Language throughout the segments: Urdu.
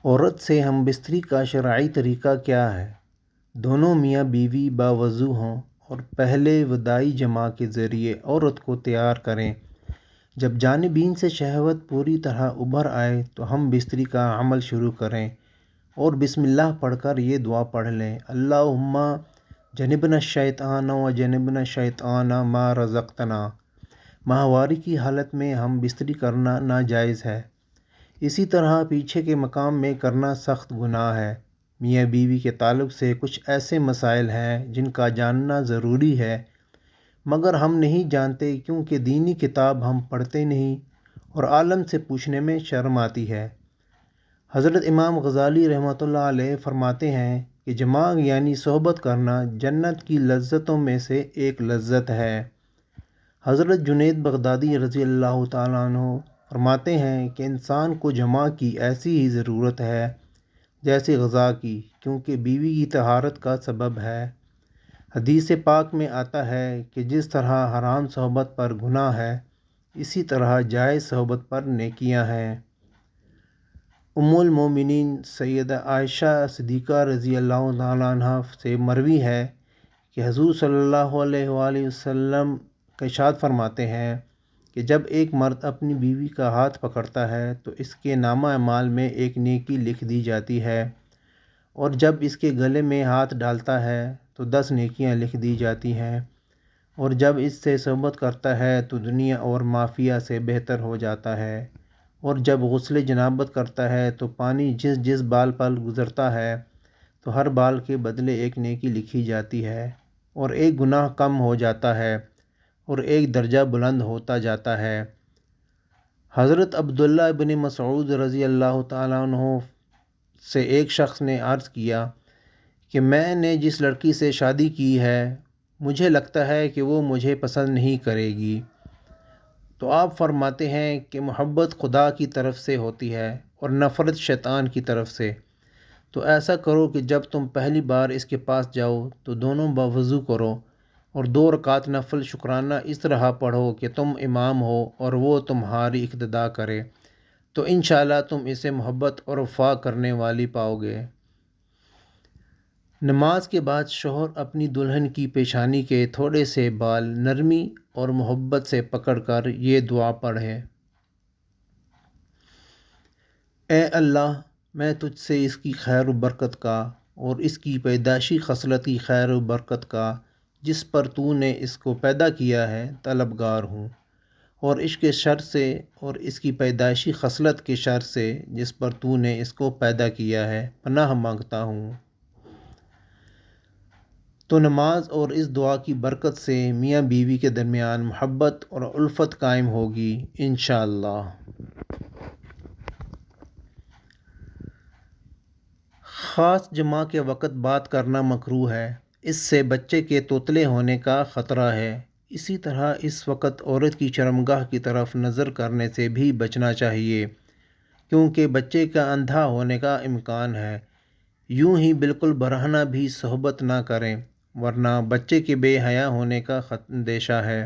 عورت سے ہم بستری کا شرعی طریقہ کیا ہے؟ دونوں میاں بیوی باوضو ہوں اور پہلے وداعی جماع کے ذریعے عورت کو تیار کریں۔ جب جانبین سے شہوت پوری طرح ابھر آئے تو ہم بستری کا عمل شروع کریں اور بسم اللہ پڑھ کر یہ دعا پڑھ لیں: اللہم جنبنا الشیطان و جنبنا الشیطان ما رزقتنا۔ ماہواری کی حالت میں ہم بستری کرنا ناجائز ہے۔ اسی طرح پیچھے کے مقام میں کرنا سخت گناہ ہے۔ میاں بیوی کے تعلق سے کچھ ایسے مسائل ہیں جن کا جاننا ضروری ہے، مگر ہم نہیں جانتے کیونکہ دینی کتاب ہم پڑھتے نہیں اور عالم سے پوچھنے میں شرم آتی ہے۔ حضرت امام غزالی رحمۃ اللہ علیہ فرماتے ہیں کہ جماع یعنی صحبت کرنا جنت کی لذتوں میں سے ایک لذت ہے۔ حضرت جنید بغدادی رضی اللہ تعالیٰ عنہ فرماتے ہیں کہ انسان کو جماع کی ایسی ہی ضرورت ہے جیسے غذا کی، کیونکہ بیوی کی طہارت کا سبب ہے۔ حدیث پاک میں آتا ہے کہ جس طرح حرام صحبت پر گناہ ہے، اسی طرح جائز صحبت پر نیکیاں ہیں۔ ام المومنین سیدہ عائشہ صدیقہ رضی اللہ تعالیٰ عنہ سے مروی ہے کہ حضور صلی اللہ علیہ وآلہ وسلم ارشاد فرماتے ہیں کہ جب ایک مرد اپنی بیوی کا ہاتھ پکڑتا ہے تو اس کے نامہ اعمال میں ایک نیکی لکھ دی جاتی ہے، اور جب اس کے گلے میں ہاتھ ڈالتا ہے تو 10 نیکیاں لکھ دی جاتی ہیں، اور جب اس سے صحبت کرتا ہے تو دنیا اور مافیہ سے بہتر ہو جاتا ہے، اور جب غسل جنابت کرتا ہے تو پانی جس جس بال پر گزرتا ہے تو ہر بال کے بدلے ایک نیکی لکھی جاتی ہے، اور ایک گناہ کم ہو جاتا ہے اور ایک درجہ بلند ہوتا جاتا ہے۔ حضرت عبداللہ ابن مسعود رضی اللہ تعالیٰ عنہ سے ایک شخص نے عرض کیا کہ میں نے جس لڑکی سے شادی کی ہے مجھے لگتا ہے کہ وہ مجھے پسند نہیں کرے گی، تو آپ فرماتے ہیں کہ محبت خدا کی طرف سے ہوتی ہے اور نفرت شیطان کی طرف سے، تو ایسا کرو کہ جب تم پہلی بار اس کے پاس جاؤ تو دونوں باوضو کرو اور 2 رکعت نفل شکرانہ اس طرح پڑھو کہ تم امام ہو اور وہ تمہاری اقتداء کرے، تو انشاءاللہ تم اسے محبت اور وفا کرنے والی پاؤ گے۔ نماز کے بعد شوہر اپنی دلہن کی پیشانی کے تھوڑے سے بال نرمی اور محبت سے پکڑ کر یہ دعا پڑھے: اے اللہ، میں تجھ سے اس کی خیر و برکت کا اور اس کی پیدائشی خصلت کی خیر و برکت کا جس پر تو نے اس کو پیدا کیا ہے طلبگار ہوں، اور اس کے شر سے اور اس کی پیدائشی خصلت کے شر سے جس پر تو نے اس کو پیدا کیا ہے پناہ مانگتا ہوں۔ تو نماز اور اس دعا کی برکت سے میاں بیوی کے درمیان محبت اور الفت قائم ہوگی انشاءاللہ۔ خاص جماع کے وقت بات کرنا مکروہ ہے، اس سے بچے کے توتلے ہونے کا خطرہ ہے۔ اسی طرح اس وقت عورت کی شرمگاہ کی طرف نظر کرنے سے بھی بچنا چاہیے، کیونکہ بچے کا اندھا ہونے کا امکان ہے۔ یوں ہی بالکل برہنہ بھی صحبت نہ کریں، ورنہ بچے کے بے حیا ہونے کا اندیشہ ہے۔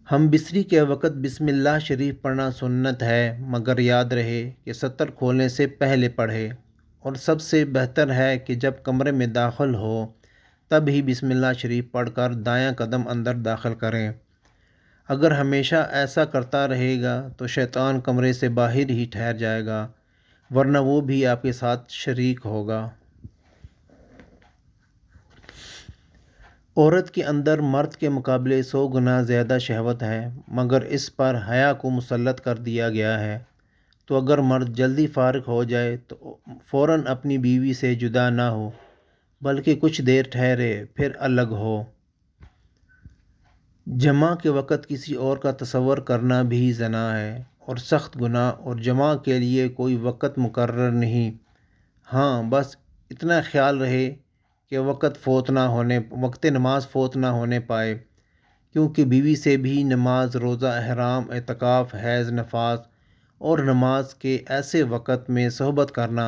ہم بستری کے وقت بسم اللہ شریف پڑھنا سنت ہے، مگر یاد رہے کہ ستر کھولنے سے پہلے پڑھے، اور سب سے بہتر ہے کہ جب کمرے میں داخل ہو تب ہی بسم اللہ شریف پڑھ کر دایاں قدم اندر داخل کریں۔ اگر ہمیشہ ایسا کرتا رہے گا تو شیطان کمرے سے باہر ہی ٹھہر جائے گا، ورنہ وہ بھی آپ کے ساتھ شریک ہوگا۔ عورت کے اندر مرد کے مقابلے 100 گنا زیادہ شہوت ہے، مگر اس پر حیا کو مسلط کر دیا گیا ہے، تو اگر مرد جلدی فارغ ہو جائے تو فوراً اپنی بیوی سے جدا نہ ہو، بلکہ کچھ دیر ٹھہرے پھر الگ ہو۔ جماع کے وقت کسی اور کا تصور کرنا بھی زنا ہے اور سخت گناہ، اور جماع کے لیے کوئی وقت مقرر نہیں۔ ہاں، بس اتنا خیال رہے کہ وقت نماز فوت نہ ہونے پائے، کیونکہ بیوی سے بھی نماز، روزہ، احرام، اعتکاف، حیض، نفاس اور نماز کے ایسے وقت میں صحبت کرنا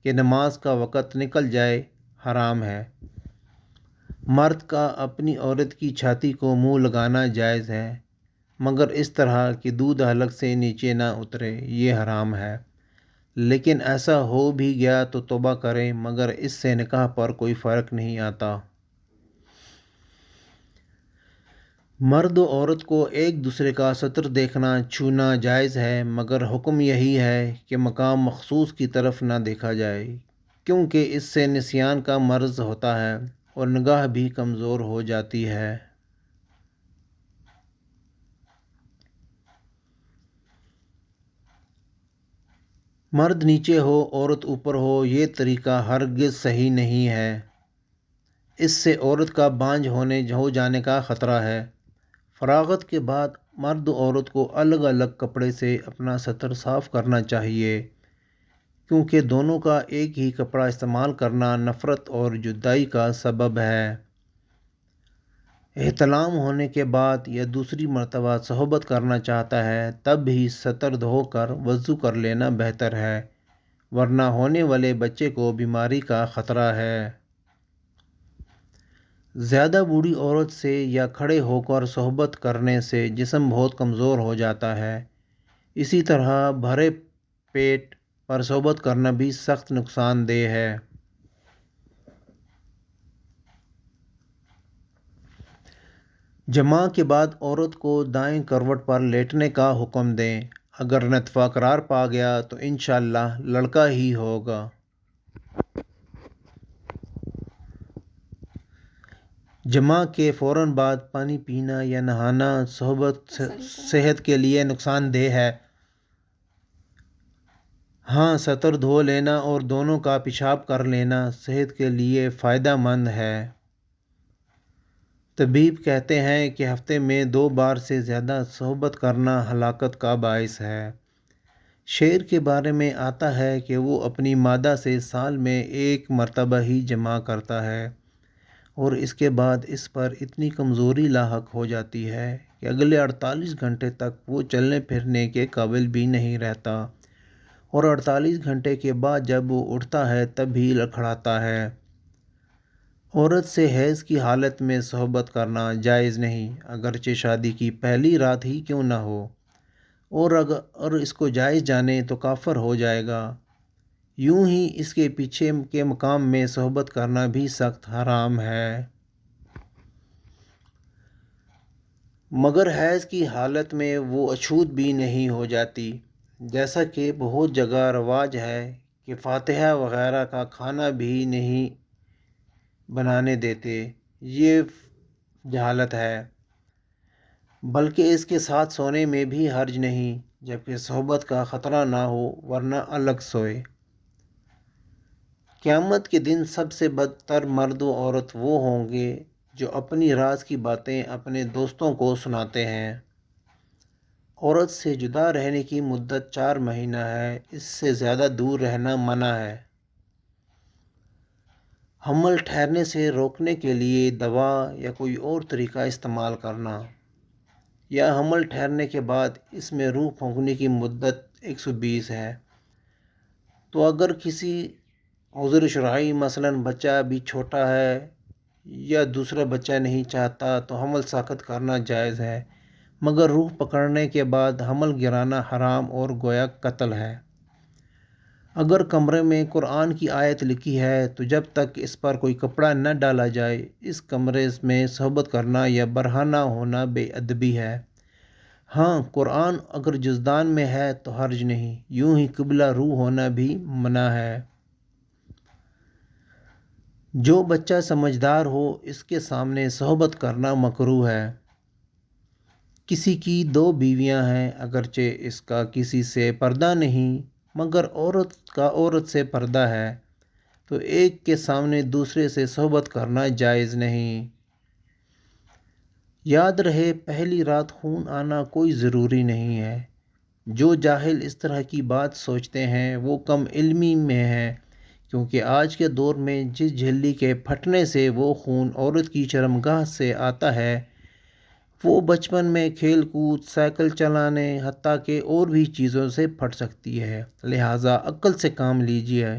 کہ نماز کا وقت نکل جائے حرام ہے۔ مرد کا اپنی عورت کی چھاتی کو منہ لگانا جائز ہے، مگر اس طرح کہ دودھ حلق سے نیچے نہ اترے، یہ حرام ہے۔ لیکن ایسا ہو بھی گیا تو توبہ کریں، مگر اس سے نکاح پر کوئی فرق نہیں آتا۔ مرد و عورت کو ایک دوسرے کا سطر دیکھنا چھونا جائز ہے، مگر حکم یہی ہے کہ مقام مخصوص کی طرف نہ دیکھا جائے، کیونکہ اس سے نسیان کا مرض ہوتا ہے اور نگاہ بھی کمزور ہو جاتی ہے۔ مرد نیچے ہو عورت اوپر ہو، یہ طریقہ ہرگز صحیح نہیں ہے۔ اس سے عورت کا بانجھ ہو جانے کا خطرہ ہے۔ فراغت کے بعد مرد و عورت کو الگ الگ کپڑے سے اپنا سطر صاف کرنا چاہیے، کیونکہ دونوں کا ایک ہی کپڑا استعمال کرنا نفرت اور جدائی کا سبب ہے۔ احتلام ہونے کے بعد یا دوسری مرتبہ صحبت کرنا چاہتا ہے تب ہی سطر دھو کر وضو کر لینا بہتر ہے، ورنہ ہونے والے بچے کو بیماری کا خطرہ ہے۔ زیادہ بوڑھی عورت سے یا کھڑے ہو کر صحبت کرنے سے جسم بہت کمزور ہو جاتا ہے۔ اسی طرح بھرے پیٹ پر صحبت کرنا بھی سخت نقصان دہ ہے۔ جماع کے بعد عورت کو دائیں کروٹ پر لیٹنے کا حکم دیں۔ اگر نطفہ قرار پا گیا تو انشاءاللہ لڑکا ہی ہوگا۔ جماع کے فوراً بعد پانی پینا یا نہانا صحت کے لیے نقصان دہ ہے۔ ہاں، سطر دھو لینا اور دونوں کا پیشاب کر لینا صحت کے لیے فائدہ مند ہے۔ طبیب کہتے ہیں کہ ہفتے میں 2 بار سے زیادہ صحبت کرنا ہلاکت کا باعث ہے۔ شیر کے بارے میں آتا ہے کہ وہ اپنی مادہ سے سال میں 1 مرتبہ ہی جماع کرتا ہے، اور اس کے بعد اس پر اتنی کمزوری لاحق ہو جاتی ہے کہ اگلے 48 گھنٹے تک وہ چلنے پھرنے کے قابل بھی نہیں رہتا، اور 48 گھنٹے کے بعد جب وہ اٹھتا ہے تب بھی لڑکھڑاتا ہے۔ عورت سے حیض کی حالت میں صحبت کرنا جائز نہیں، اگرچہ شادی کی پہلی رات ہی کیوں نہ ہو، اور اگر اس کو جائز جانے تو کافر ہو جائے گا۔ یوں ہی اس کے پیچھے کے مقام میں صحبت کرنا بھی سخت حرام ہے۔ مگر حیض کی حالت میں وہ اچھوت بھی نہیں ہو جاتی، جیسا کہ بہت جگہ رواج ہے کہ فاتحہ وغیرہ کا کھانا بھی نہیں بنانے دیتے۔ یہ جہالت ہے، بلکہ اس کے ساتھ سونے میں بھی حرج نہیں، جبکہ صحبت کا خطرہ نہ ہو، ورنہ الگ سوئے۔ قیامت کے دن سب سے بدتر مرد و عورت وہ ہوں گے جو اپنی راز کی باتیں اپنے دوستوں کو سناتے ہیں۔ عورت سے جدا رہنے کی مدت 4 مہینہ ہے، اس سے زیادہ دور رہنا منع ہے۔ حمل ٹھہرنے سے روکنے کے لیے دوا یا کوئی اور طریقہ استعمال کرنا، یا حمل ٹھہرنے کے بعد اس میں روح پھونکنے کی مدت 120 ہے۔ تو اگر کسی عذر شرعی مثلاً بچہ بھی چھوٹا ہے یا دوسرا بچہ نہیں چاہتا تو حمل ساقط کرنا جائز ہے، مگر روح پکڑنے کے بعد حمل گرانا حرام اور گویا قتل ہے۔ اگر کمرے میں قرآن کی آیت لکھی ہے تو جب تک اس پر کوئی کپڑا نہ ڈالا جائے اس کمرے میں صحبت کرنا یا برہنہ ہونا بے ادبی ہے۔ ہاں، قرآن اگر جزدان میں ہے تو حرج نہیں، یوں ہی قبلہ رو ہونا بھی منع ہے۔ جو بچہ سمجھدار ہو اس کے سامنے صحبت کرنا مکروہ ہے۔ کسی کی 2 بیویاں ہیں، اگرچہ اس کا کسی سے پردہ نہیں، مگر عورت کا عورت سے پردہ ہے، تو ایک کے سامنے دوسرے سے صحبت کرنا جائز نہیں۔ یاد رہے، پہلی رات خون آنا کوئی ضروری نہیں ہے۔ جو جاہل اس طرح کی بات سوچتے ہیں وہ کم علمی میں ہیں، کیونکہ آج کے دور میں جس جھلی کے پھٹنے سے وہ خون عورت کی شرمگاہ سے آتا ہے وہ بچپن میں کھیل کود، سائیکل چلانے، حتیٰ کہ اور بھی چیزوں سے پھٹ سکتی ہے، لہٰذا عقل سے کام لیجیے۔